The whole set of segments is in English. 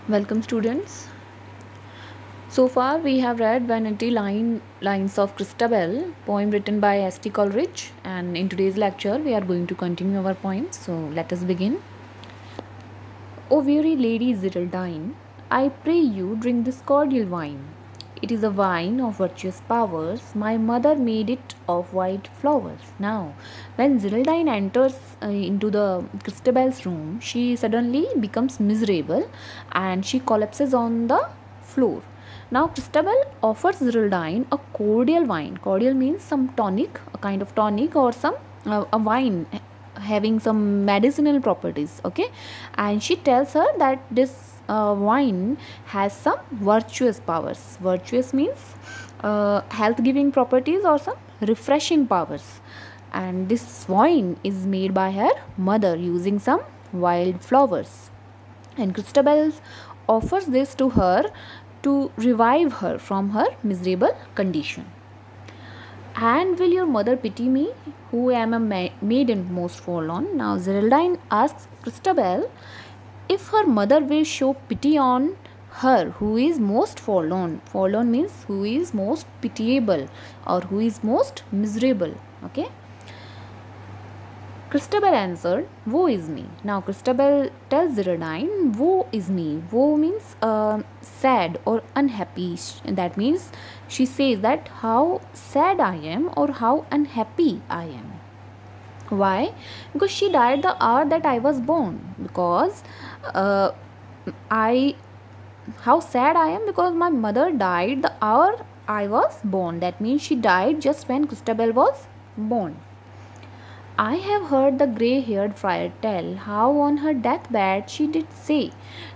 Welcome students. So far we have read Vanity Lines of Christabel, poem written by S.T. Coleridge, and in today's lecture we are going to continue our poem. So let us begin. O weary Lady Ziraldine, I pray you drink this cordial wine. It is a wine of virtuous powers. My mother made it of white flowers. Now, when Ziraldine enters into the Christabel's room, she suddenly becomes miserable and she collapses on the floor. Now, Christabel offers Ziraldine a cordial wine. Cordial means some tonic, a kind of tonic or some a wine having some medicinal properties. Okay, and she tells her that this wine has some virtuous powers. Virtuous means health giving properties or some refreshing powers, and this wine is made by her mother using some wild flowers, and Christabel offers this to her to revive her from her miserable condition. And will your mother pity me, who am a maiden most forlorn? Now Ziraldine asks Christabel if her mother will show pity on her who is most forlorn. Forlorn means who is most pitiable or who is most miserable. Okay. Christabel answered, woe is me. Now Christabel tells Ziraldine, woe is me. Woe means sad or unhappy. That means she says that how sad I am or how unhappy I am. Why? Because she died the hour that I was born. Because how sad I am, because my mother died the hour I was born. That means she died just when Christabel was born. I have heard the grey-haired friar tell how on her deathbed she did say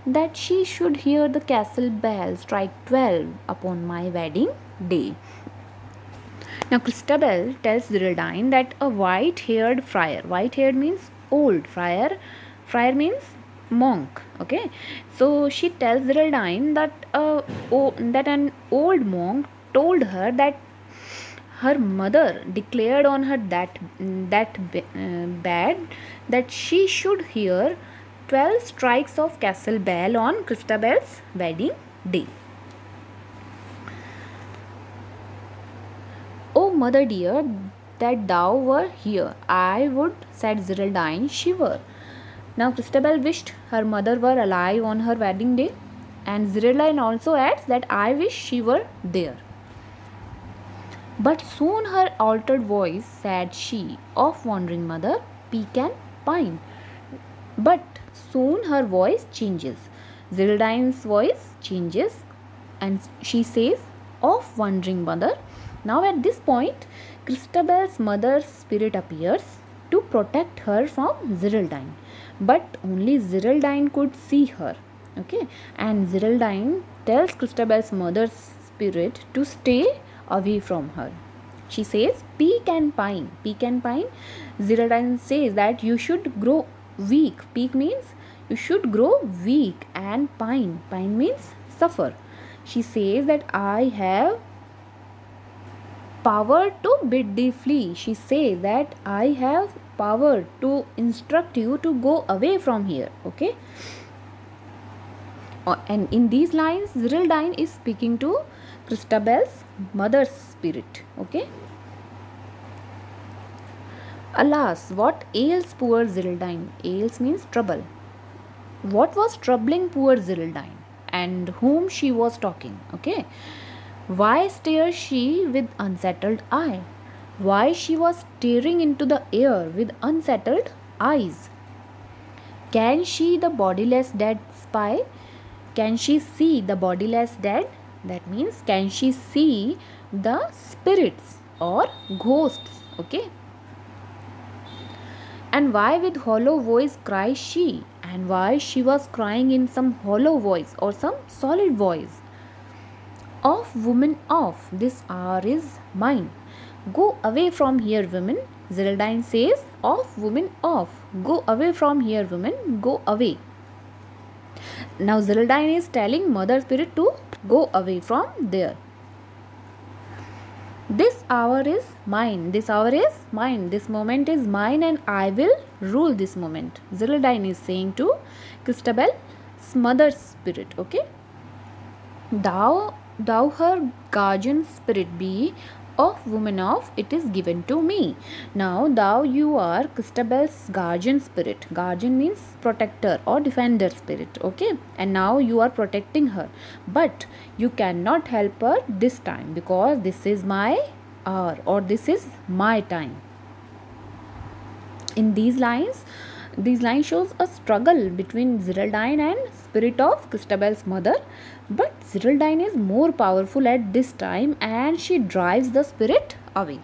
that she should hear the castle bell strike 12 upon my wedding day. Now Christabel tells Ziraldine that a white-haired friar, white-haired means old, friar means monk. Okay, so she tells Ziraldine that that an old monk told her that her mother declared on her bed that she should hear 12 strikes of castle bell on Christabel's wedding day. Oh mother dear, that thou were here, I would, said Ziraldine, shiver. Now Christabel wished her mother were alive on her wedding day, and Ziraldine also adds that I wish she were there. But soon her altered voice, said she, of wandering mother, peak and pine. But soon her voice changes. Ziraldine's voice changes and she says, of wandering mother. Now at this point, Christabel's mother's spirit appears to protect her from Ziraldine. But only Ziraldine could see her. Okay, and Ziraldine tells Christabel's mother's spirit to stay away from her. She says, peak and pine. Peak and pine. Ziraldine says that you should grow weak. Peak means you should grow weak, and pine. Pine means suffer. She says that I have power to bid thee flee. She says that I have power to instruct you to go away from here. Okay. And in these lines, Ziraldine is speaking to Christabel's mother's spirit. Okay. Alas, what ails poor Ziraldine? Ails means trouble. What was troubling poor Ziraldine, and whom she was talking? Okay. Why stares she with unsettled eye? Why she was staring into the air with unsettled eyes? Can she the bodiless dead spy? Can she see the bodiless dead? That means can she see the spirits or ghosts? Okay. And why with hollow voice cries she? And why she was crying in some hollow voice or some solid voice? Off, woman, off, this hour is mine. Go away from here, women. Ziraldine says, off, woman, off. Go away from here, women. Go away. Now Ziraldine is telling mother spirit to go away from there. This hour is mine. This hour is mine. This moment is mine and I will rule this moment. Ziraldine is saying to Christabel, mother's spirit. Okay, thou her guardian spirit be, of woman of it is given to me. Now thou, you are Christabel's guardian spirit. Guardian means protector or defender spirit. Okay, and now you are protecting her, but you cannot help her this time because this is my hour or this is my time. In these lines shows a struggle between Ziraldine and spirit of Christabel's mother, but Ziraldine is more powerful at this time and she drives the spirit away.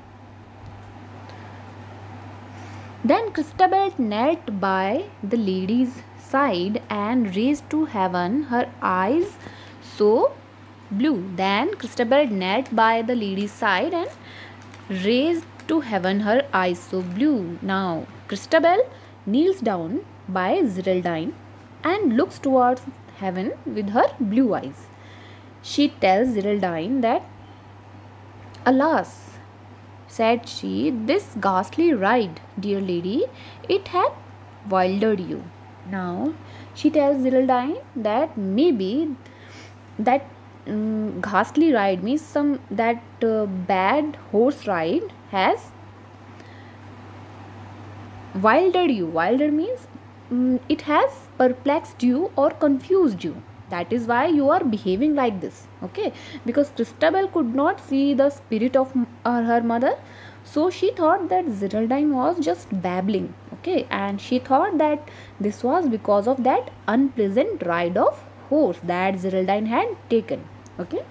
Then Christabel knelt by the lady's side and raised to heaven her eyes so blue. Then Christabel knelt by the lady's side and raised to heaven her eyes so blue. Now Christabel kneels down by Ziraldine and looks towards heaven with her blue eyes. She tells Ziraldine that, alas, said she, this ghastly ride, dear lady, it had wildered you. Now she tells Ziraldine that maybe that ghastly ride means that bad horse ride has wildered you. Wilder means it has perplexed you or confused you. That is why you are behaving like this. Okay, because Christabel could not see the spirit of her mother, so she thought that Ziraldine was just babbling. Okay, and she thought that this was because of that unpleasant ride of horse that Ziraldine had taken. Okay.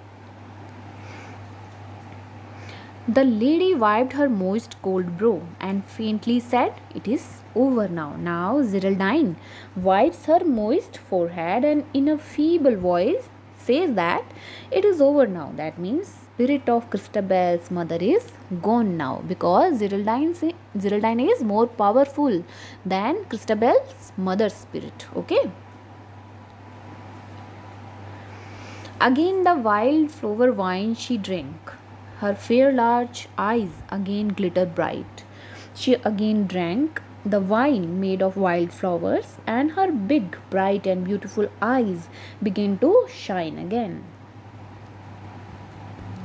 The lady wiped her moist cold brow and faintly said, it is over now. Now Ziraldine wipes her moist forehead and in a feeble voice says that it is over now. That means spirit of Christabel's mother is gone now, because Ziraldine is more powerful than Christabel's mother's spirit. Okay. Again the wild flower wine she drank. Her fair large eyes again glittered bright. She again drank the wine made of wild flowers, and her big, bright and beautiful eyes began to shine again.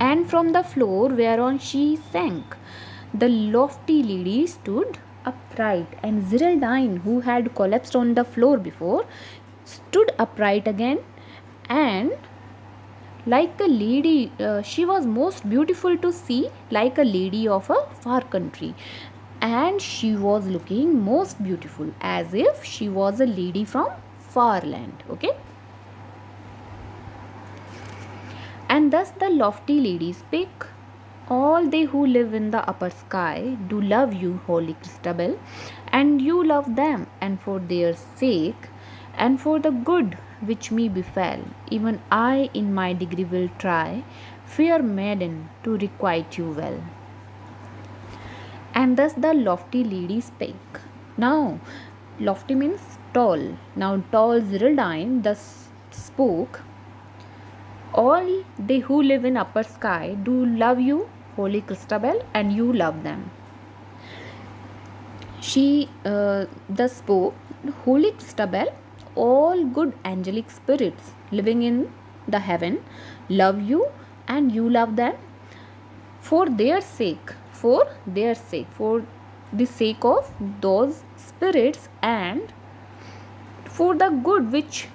And from the floor whereon she sank, the lofty lady stood upright, and Ziraldine, who had collapsed on the floor before, stood upright again, and like a lady, she was most beautiful to see, like a lady of a far country, and she was looking most beautiful as if she was a lady from far land. Okay. And thus the lofty lady spake, all they who live in the upper sky do love you, holy Christabel, and you love them, and for their sake and for the good which me befell, even I in my degree will try, fair maiden, to requite you well. And thus the lofty lady spake. Now lofty means tall. Now tall Ziraldine thus spoke, all they who live in upper sky do love you, holy Christabel, and you love them. She thus spoke, holy Christabel, all good angelic spirits living in the heaven love you and you love them, for their sake, for the sake of those spirits, and for the good which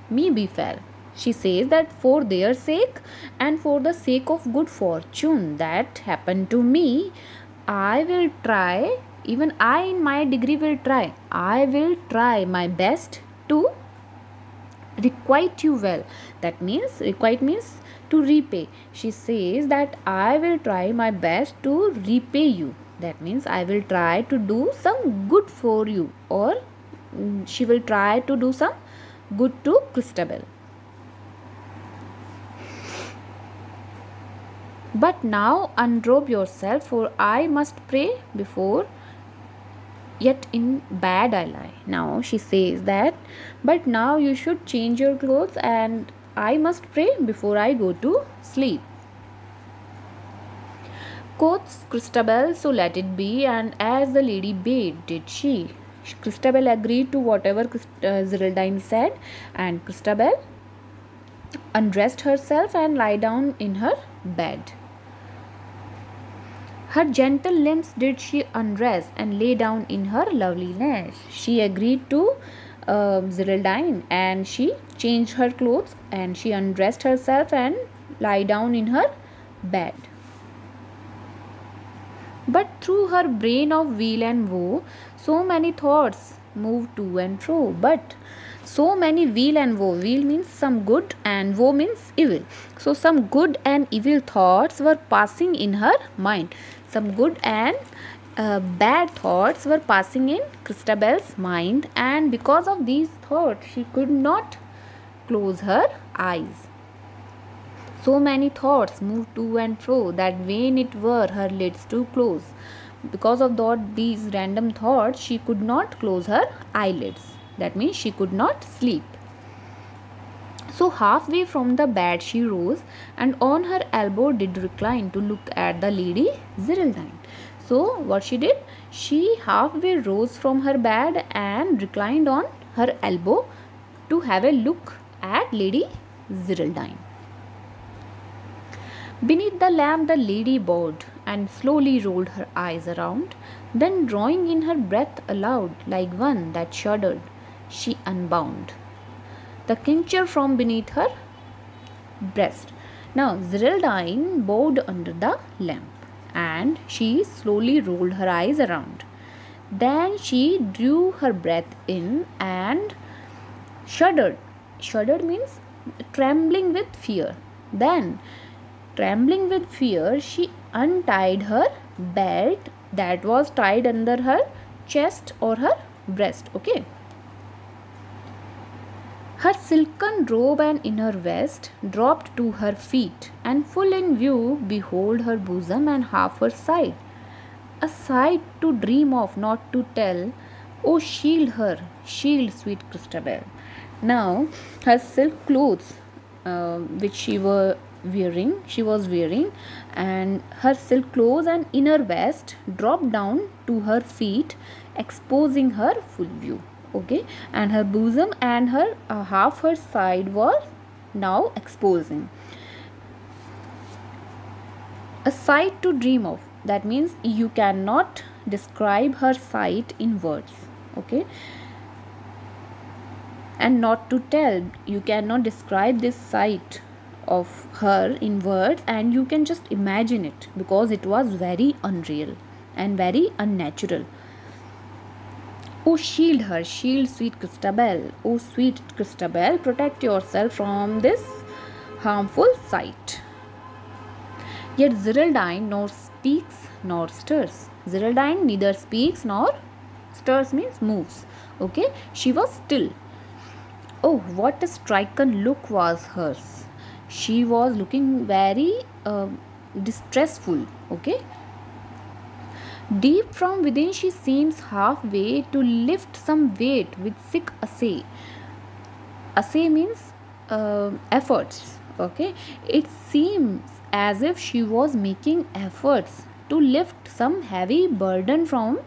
me befell. She says that for their sake and for the sake of good fortune that happened to me, I will try, even I in my degree will try, I will try my best to requite you well. That means, requite means to repay. She says that I will try my best to repay you. That means I will try to do some good for you, or she will try to do some good to Christabel. But now unrobe yourself, for I must pray before yet in bad I lie. Now she says that, but now you should change your clothes and I must pray before I go to sleep. Quoth Christabel, so let it be, and as the lady bade did she. Christabel agreed to whatever Geraldine said, and Christabel undressed herself and lay down in her bed. Her gentle limbs did she undress and lay down in her loveliness. She agreed to Geraldine, and she changed her clothes and she undressed herself and lay down in her bed. But through her brain of weal and woe, so many thoughts moved to and fro. But so many weal and woe. Weal means some good and woe means evil. So some good and evil thoughts were passing in her mind. Some good and bad thoughts were passing in Christabel's mind, and because of these thoughts she could not close her eyes. So many thoughts moved to and fro that vain it were her lids to close. Because of these random thoughts, she could not close her eyelids. That means she could not sleep. So halfway from the bed she rose, and on her elbow did recline to look at the Lady Geraldine. So what she did? She halfway rose from her bed and reclined on her elbow to have a look at Lady Geraldine. Beneath the lamp the lady bowed and slowly rolled her eyes around. Then drawing in her breath aloud like one that shuddered, she unbound the cincture from beneath her breast. Now Geraldine bowed under the lamp and she slowly rolled her eyes around. Then she drew her breath in and shuddered. Shuddered means trembling with fear. Then, trembling with fear, she untied her belt that was tied under her chest or her breast. Okay. Her silken robe and inner vest dropped to her feet, and full in view behold her bosom and half her side. A sight to dream of, not to tell. Oh, shield her, shield sweet Christabel. Now, her silk clothes, which she was wearing, and her silk clothes and inner vest dropped down to her feet, exposing her full view. Okay, and her bosom and her half her side was now exposing. A sight to dream of. That means you cannot describe her sight in words. Okay, and not to tell. You cannot describe this sight of her in words, and you can just imagine it because it was very unreal and very unnatural. Oh, shield her, shield sweet Christabel. Oh, sweet Christabel, protect yourself from this harmful sight. Yet Geraldine nor speaks nor stirs. Geraldine neither speaks nor stirs means moves. Okay, she was still. Oh, what a stricken look was hers. She was looking very distressful. Okay. Deep from within she seems halfway to lift some weight with sick assay. Assay means efforts. Okay, it seems as if she was making efforts to lift some heavy burden from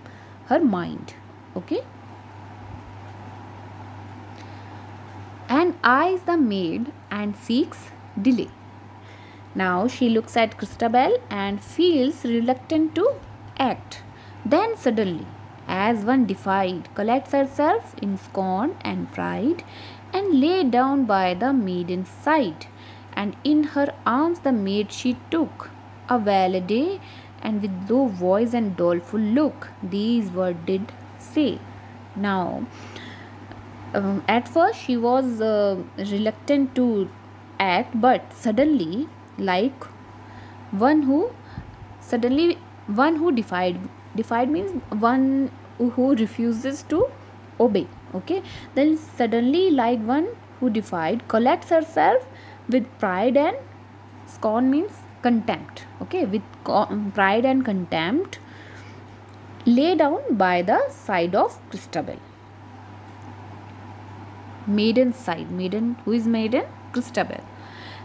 her mind. Okay, and eyes the maid and seeks delay. Now she looks at Christabel and feels reluctant to act. Then suddenly, as one defied, collects herself in scorn and pride, and lay down by the maiden's side, and in her arms the maid she took. A day, and with low voice and doleful look, these words did say. Now, at first she was reluctant to act, but suddenly, like one who defied means one who refuses to obey. Okay, then suddenly, like one who defied, collects herself with pride and scorn means contempt. Okay, with pride and contempt, lay down by the side of Christabel. Maiden's side. Maiden, who is maiden? Christabel.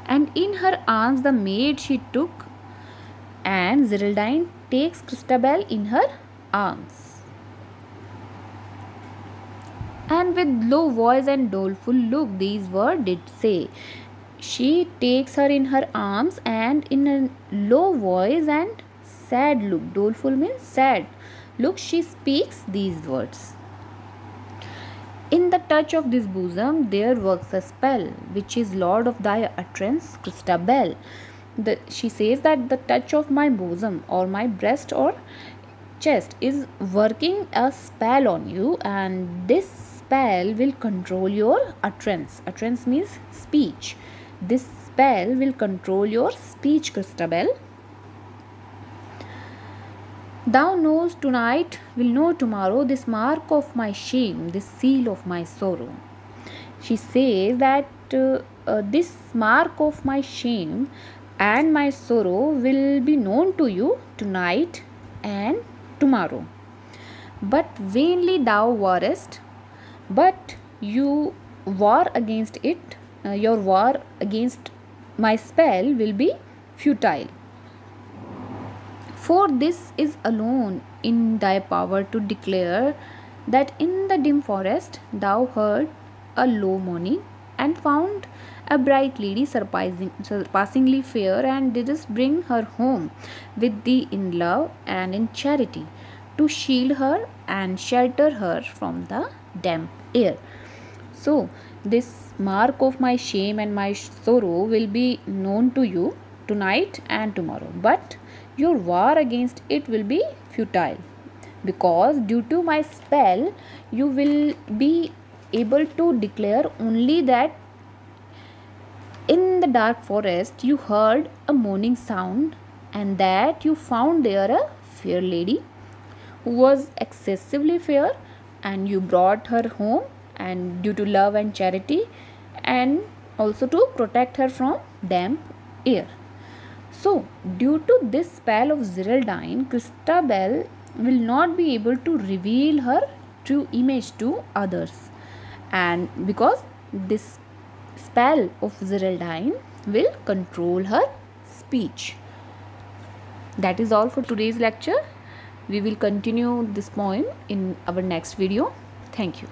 And in her arms the maid she took, and Geraldine takes Christabel in her arms. and with low voice and doleful look these words did say. She takes her in her arms and in a low voice and sad look, doleful means sad look, she speaks these words. In the touch of this bosom there works a spell, which is Lord of thy utterance, Christabel. She says that the touch of my bosom or my breast or chest is working a spell on you, and this spell will control your utterance. Utterance means speech. This spell will control your speech, Christabel. Thou knowest tonight, will know tomorrow, this mark of my shame, this seal of my sorrow. She says that this mark of my shame and my sorrow will be known to you tonight and tomorrow. But vainly thou warest, but you war against it, your war against my spell will be futile. For this is alone in thy power to declare that in the dim forest thou heard a low moaning and found a bright lady surpassingly fair, and didst bring her home with thee in love and in charity, to shield her and shelter her from the damp air. So, this mark of my shame and my sorrow will be known to you tonight and tomorrow, but your war against it will be futile, because due to my spell you will be able to declare only that in the dark forest you heard a moaning sound, and that you found there a fair lady who was excessively fair, and you brought her home, and due to love and charity, and also to protect her from damp air. So, due to this spell of Geraldine, Christabel will not be able to reveal her true image to others, and because this spell of Geraldine will control her speech. That is all for today's lecture. We will continue this poem in our next video. Thank you.